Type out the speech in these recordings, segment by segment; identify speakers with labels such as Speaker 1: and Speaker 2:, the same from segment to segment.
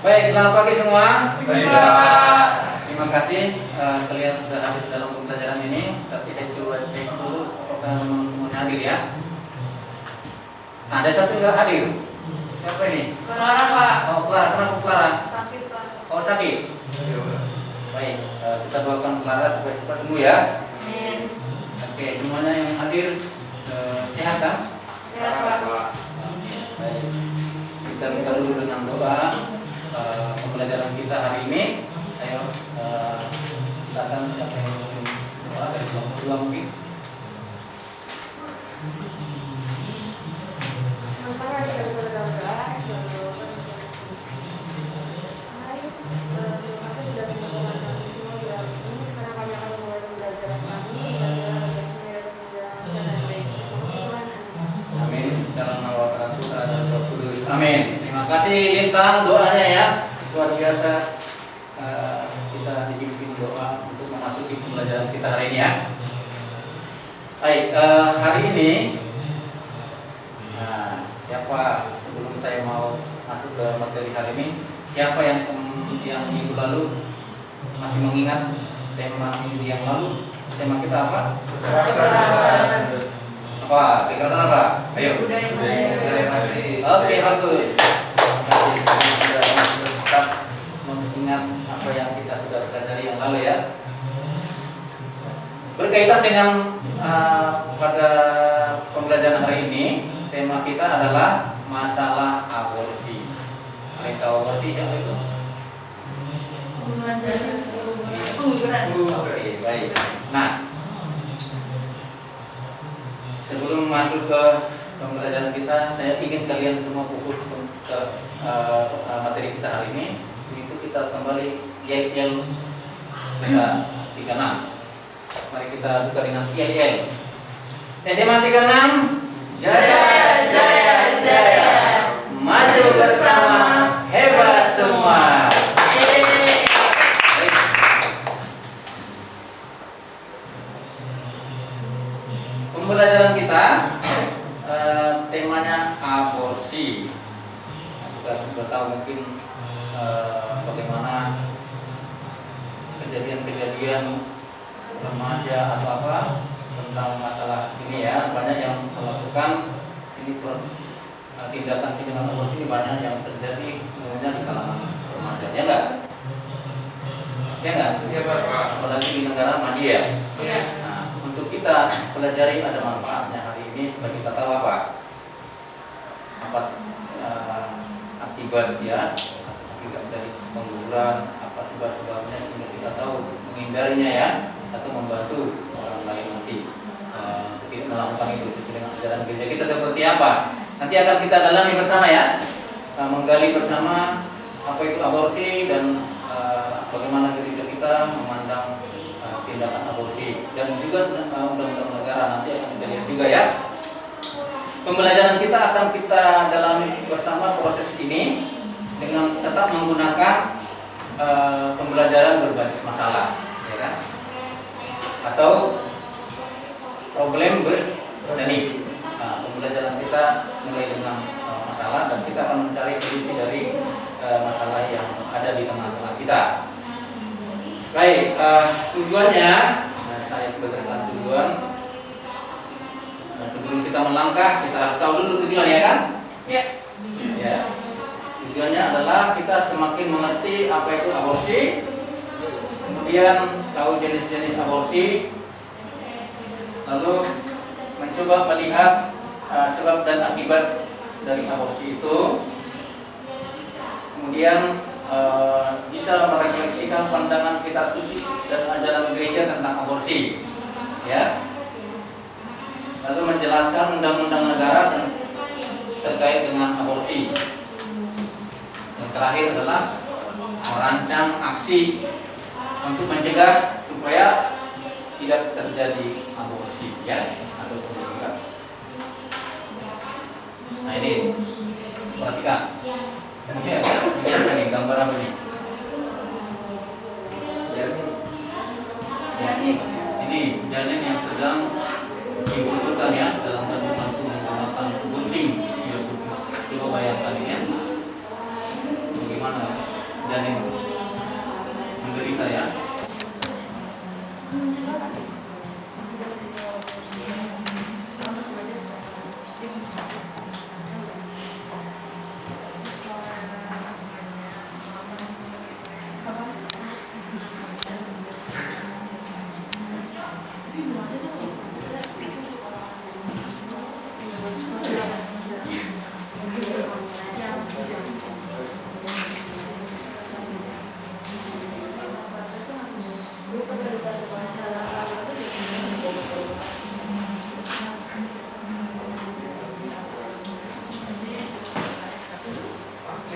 Speaker 1: Baik, selamat pagi semua.
Speaker 2: Baik, Pak.
Speaker 1: Terima kasih kalian sudah hadir dalam pembelajaran ini. Tapi saya coba cek dulu apakah memang semuanya hadir ya. Nah, ada satu nggak hadir. Siapa ini?
Speaker 2: Clara, Pak.
Speaker 1: Oh, Clara. Kenapa Clara?
Speaker 2: Sakit, Pak.
Speaker 1: Oh, sakit. Baik, kita doakan Clara supaya cepat sembuh ya.
Speaker 2: Amin.
Speaker 1: Oke, semuanya yang hadir sehat kan?
Speaker 2: Sehat, Pak.
Speaker 1: Oke, baik. Kita minta dulu dengan doa pembelajaran kita hari ini. Ayo, silakan siapa yang ingin doa dari kelompok dua mungkin. Amin. Dalam nama Bapa dan Putra dan Roh Kudus. Amin. Terima kasih Lintang doanya ya. Luar biasa. Kita dipimpin doa untuk memasuki pembelajaran kita hari ini ya. Baik, hari ini siapa sebelum saya mau masuk ke materi hari ini, siapa yang minggu lalu masih mengingat tema minggu yang lalu? Tema kita apa? Apa? Kekerasan apa? Ayo.
Speaker 2: Budaya
Speaker 1: masih. Oke, bagus. Sudah tetap mengingat apa yang kita sudah pelajari yang lalu ya. Berkaitan dengan pada pembelajaran hari ini, tema kita adalah masalah aborsi. Ada yang tahu aborsi siapa itu? Oke, baik. Nah, sebelum masuk ke pembelajaran kita, saya ingin kalian semua fokus ke materi kita hari ini. Itu kita kembali YL 36. Mari kita buka dengan YL. SMA 36, jaya, jaya, jaya. Maju bersama, hebat semua. Pembelajaran kita temanya aborsi. Kita sudah tahu mungkin bagaimana kejadian-kejadian remaja atau apa tentang masalah ini ya. Banyak yang melakukan ini tindakan aborsi ini, banyak yang terjadi umumnya di kalangan remaja. Ya enggak? Ya enggak?
Speaker 2: Iya, Pak.
Speaker 1: Apalagi di negara maju ya.
Speaker 2: Iya.
Speaker 1: Untuk kita pelajari ada manfaatnya hari ini supaya kita tahu apa akibat ya, akibat dari pengguguran, apa sebab-sebabnya sehingga kita tahu menghindarinya ya, atau membantu orang lain nanti untuk tidak melakukan itu sesuai dengan ajaran gereja kita seperti apa. Nanti akan kita dalami bersama ya, menggali bersama apa itu aborsi dan bagaimana gereja kita memandang tindakan aborsi dan juga undang-undang negara nanti akan kita lihat juga ya. Pembelajaran kita akan kita dalami bersama proses ini dengan tetap menggunakan pembelajaran berbasis masalah, ya kan? Atau problem based learning. Pembelajaran kita mulai dengan masalah dan kita akan mencari solusi dari masalah yang ada di tengah-tengah kita. Baik, tujuannya, saya berikan tujuan. Sebelum kita melangkah, kita harus tahu dulu tujuan ya kan?
Speaker 2: Ya.
Speaker 1: Ya. Tujuannya adalah kita semakin mengerti apa itu aborsi, kemudian tahu jenis-jenis aborsi, lalu mencoba melihat sebab dan akibat dari aborsi itu, kemudian bisa merefleksikan pandangan kita suci dan ajaran gereja tentang aborsi, ya. Lalu menjelaskan undang-undang negara terkait dengan aborsi. Yang terakhir adalah merancang aksi untuk mencegah supaya tidak terjadi aborsi, ya, atau pengguguran. Nah ini perhatikan. Ini apa nih gambar apa nih? Ini janin yang sedang dibutuhkan ya dalam kandungan menggunakan gunting. Ya, coba bayangkan ini ya. Bagaimana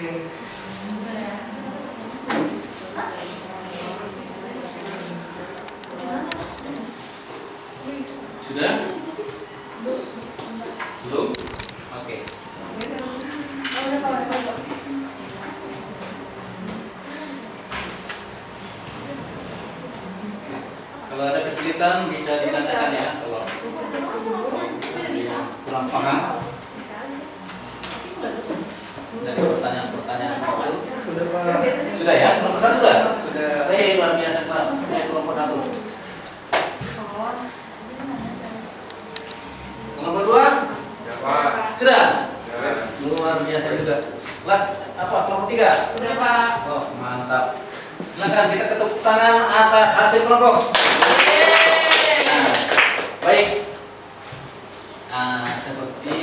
Speaker 1: Sudah? Belum? Oke. Kalau ada kesulitan bisa ditanyakan ya. Kalau kurang paham dari pertanyaan-pertanyaan itu. Sudah ya? Kelompok 1 sudah?
Speaker 3: Sudah.
Speaker 1: Luar biasa kelas kelompok 1. Kelompok 2?
Speaker 2: Ya, Pak.
Speaker 1: Sudah?
Speaker 2: Ya.
Speaker 1: Luar biasa juga. Kelas apa? Kelompok 3?
Speaker 2: Sudah, Pak.
Speaker 1: Oh, mantap. Silakan kita tepuk tangan atas hasil kelompok. Nah, baik. Nah, seperti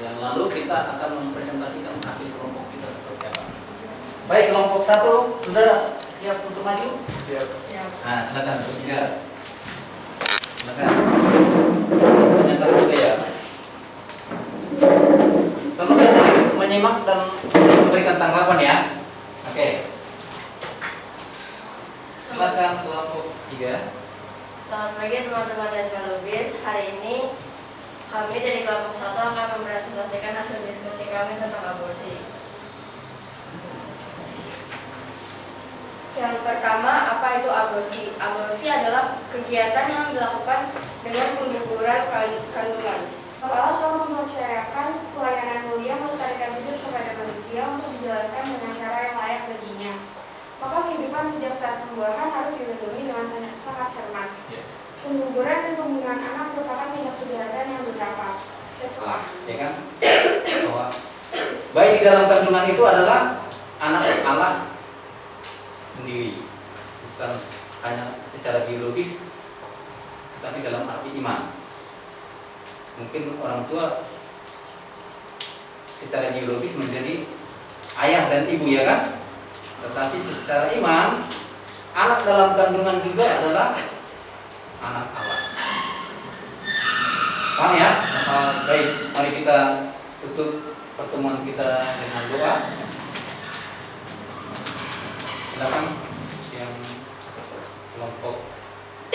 Speaker 1: yang lalu kita akan mempresentasikan hasil kelompok kita seperti apa. Baik, kelompok 1 sudah siap untuk maju?
Speaker 3: Siap.
Speaker 1: Nah, silakan kelompok 3. Silakan. Yang juga ya. Tolong menyimak dan memberikan tanggapan ya. Oke. Silakan kelompok 3.
Speaker 2: Selamat pagi teman-teman dan Kalubis. Hari ini kami dari kelompok 1 akan mempresentasikan hasil diskusi kami tentang aborsi. Yang pertama, apa itu aborsi? Aborsi adalah kegiatan yang dilakukan dengan pengguguran kandungan.
Speaker 4: Allah telah mempercayakan pelayanan mulia melestarikan hidup kepada manusia untuk dijalankan dengan cara yang layak baginya. Maka kehidupan sejak saat pembuahan harus dilindungi dengan sangat cermat. Pengguguran dan pembunuhan anak merupakan tindak kejahatan yang berdampak.
Speaker 1: Ya kan? Bahwa bayi di dalam kandungan itu adalah anak Allah sendiri, bukan hanya secara biologis, tapi dalam arti iman. Mungkin orang tua secara biologis menjadi ayah dan ibu ya kan, tetapi secara iman anak dalam kandungan juga adalah anak Allah. Paham ya? Baik, mari kita tutup pertemuan kita dengan doa. Silakan yang kelompok 2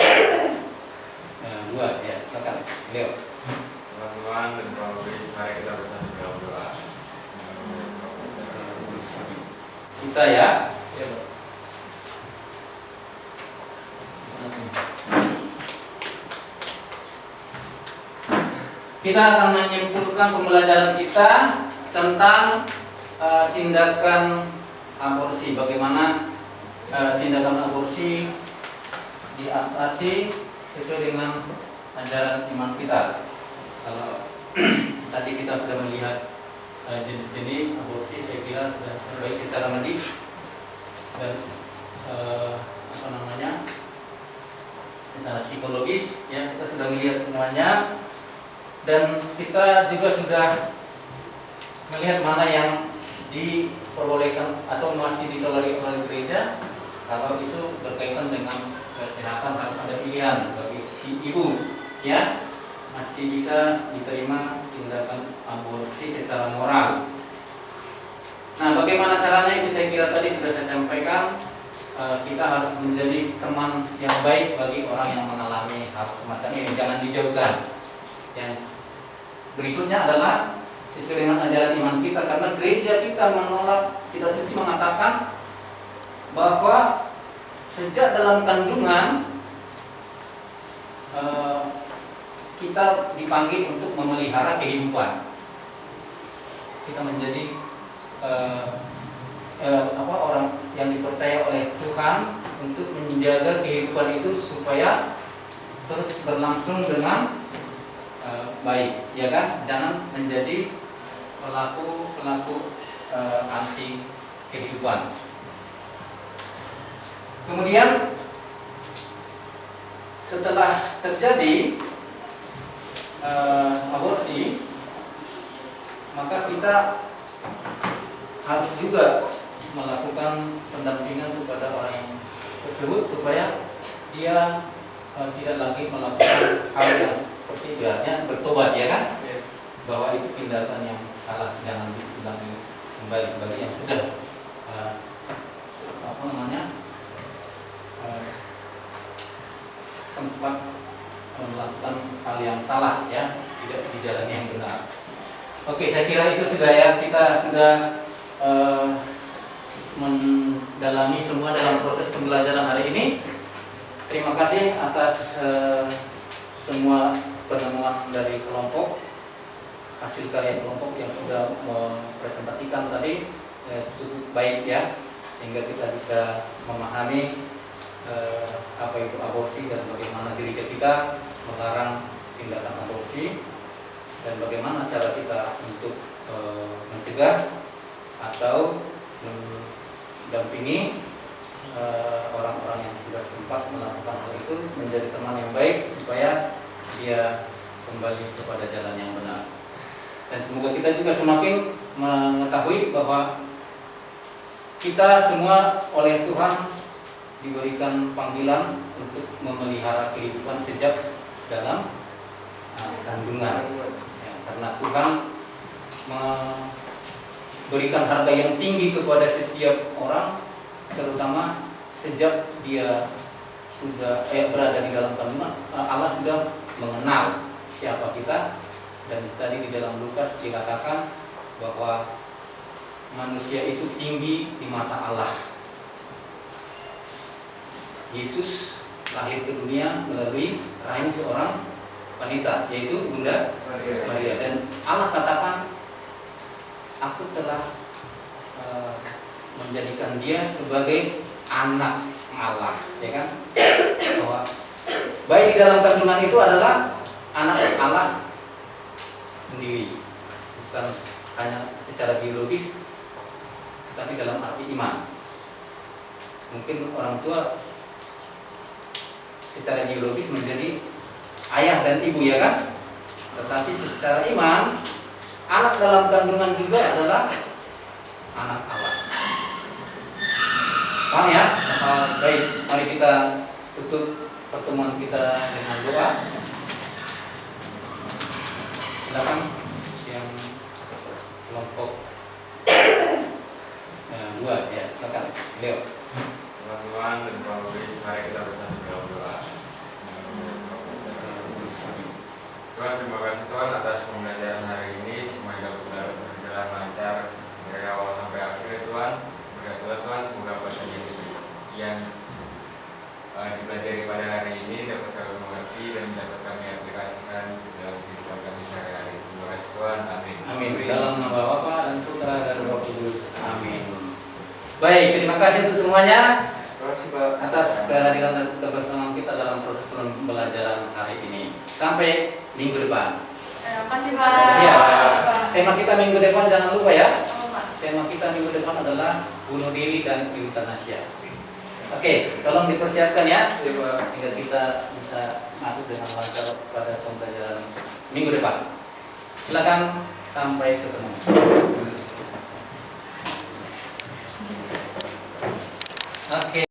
Speaker 1: ya, silakan Leo.
Speaker 2: Teman-teman dan Kalubis, mari kita bersama dalam doa.
Speaker 1: Kita ya.
Speaker 3: Iya, Pak.
Speaker 1: Kita akan menyimpulkan pembelajaran kita tentang tindakan aborsi. Bagaimana tindakan aborsi diatasi sesuai dengan ajaran iman kita. Kalau tadi kita sudah melihat jenis-jenis aborsi, saya kira sudah baik secara medis dan misalnya psikologis ya, kita sudah melihat semuanya. Dan kita juga sudah melihat mana yang diperbolehkan atau masih ditolerir oleh gereja. Kalau itu berkaitan dengan kesehatan harus ada pilihan bagi si ibu, ya masih bisa diterima tindakan aborsi secara moral. Nah, bagaimana caranya itu saya kira tadi sudah saya sampaikan. Kita harus menjadi teman yang baik bagi orang yang mengalami hal semacam ini, jangan dijauhkan. Yang berikutnya adalah sesuai dengan ajaran iman kita, karena gereja kita menolak, kita suci mengatakan bahwa sejak dalam kandungan kita dipanggil untuk memelihara kehidupan. Kita menjadi orang yang dipercaya oleh Tuhan untuk menjaga kehidupan itu supaya terus berlangsung dengan baik, ya kan? Jangan menjadi pelaku anti kehidupan. Kemudian setelah terjadi aborsi, maka kita harus juga melakukan pendampingan kepada orang yang tersebut supaya dia tidak lagi melakukan hal yang seperti itu, artinya bertobat, ya kan? Bahwa itu tindakan yang salah, jangan diulangi kembali bagi yang sudah apa namanya sempat melakukan hal yang salah ya, tidak dijalani yang benar. Oke, saya kira itu sudah ya, kita sudah mendalami semua dalam proses pembelajaran hari ini. Terima kasih atas semua penemuan dari kelompok, hasil karya kelompok yang sudah mempresentasikan tadi cukup baik ya, sehingga kita bisa memahami apa itu aborsi dan bagaimana gereja kita melarang tindakan aborsi dan bagaimana cara kita untuk mencegah atau mendampingi orang-orang yang sudah sempat melakukan hal itu menjadi teman yang baik supaya dia kembali kepada jalan yang benar. Dan semoga kita juga semakin mengetahui bahwa kita semua oleh Tuhan diberikan panggilan untuk memelihara kehidupan sejak dalam kandungan ya, karena Tuhan memberikan harga yang tinggi kepada setiap orang, terutama sejak dia sudah berada di dalam kandungan. Allah sudah mengenal siapa kita, dan tadi di dalam Lukas dikatakan bahwa manusia itu tinggi di mata Allah. Yesus lahir ke dunia melalui rahim seorang wanita, yaitu Bunda Maria, dan Allah katakan, aku telah menjadikan dia sebagai anak Allah, ya kan? Bahwa bayi di dalam kandungan itu adalah anak Allah sendiri, bukan hanya secara biologis, tapi dalam arti iman. Mungkin orang tua secara biologis menjadi ayah dan ibu, ya kan? Tetapi secara iman, anak dalam kandungan juga adalah anak Allah. Paham ya? Baik, mari kita tutup pertemuan kita dengan doa. Silakan yang kelompok 2 ya, silakan. Leo.
Speaker 3: Teman-teman dan penulis, mari kita bersama dalam doa. Tuhan, terima kasih Tuhan atas pembelajaran hari ini. Semoga benar berjalan lancar dari awal sampai akhir Tuhan. Berdoa Tuhan, semoga apa saja yang dipelajari pada hari ini dapat kami mengerti dan dapat kami aplikasikan dalam kehidupan kami sehari-hari. Terima kasih Tuhan, amin.
Speaker 1: Amin. Dalam nama Bapa dan Putra dan Roh Kudus, amin. Baik, terima kasih untuk semuanya atas kehadiran dan kebersamaan kita dalam proses pembelajaran hari ini. Sampai minggu depan.
Speaker 2: Terima kasih Pak.
Speaker 1: Ya, tema kita minggu depan jangan lupa ya. Tema kita minggu depan adalah bunuh diri dan euthanasia. Oke, tolong dipersiapkan ya, sehingga kita bisa masuk dengan lancar pada pembelajaran minggu depan. Silakan, sampai ketemu.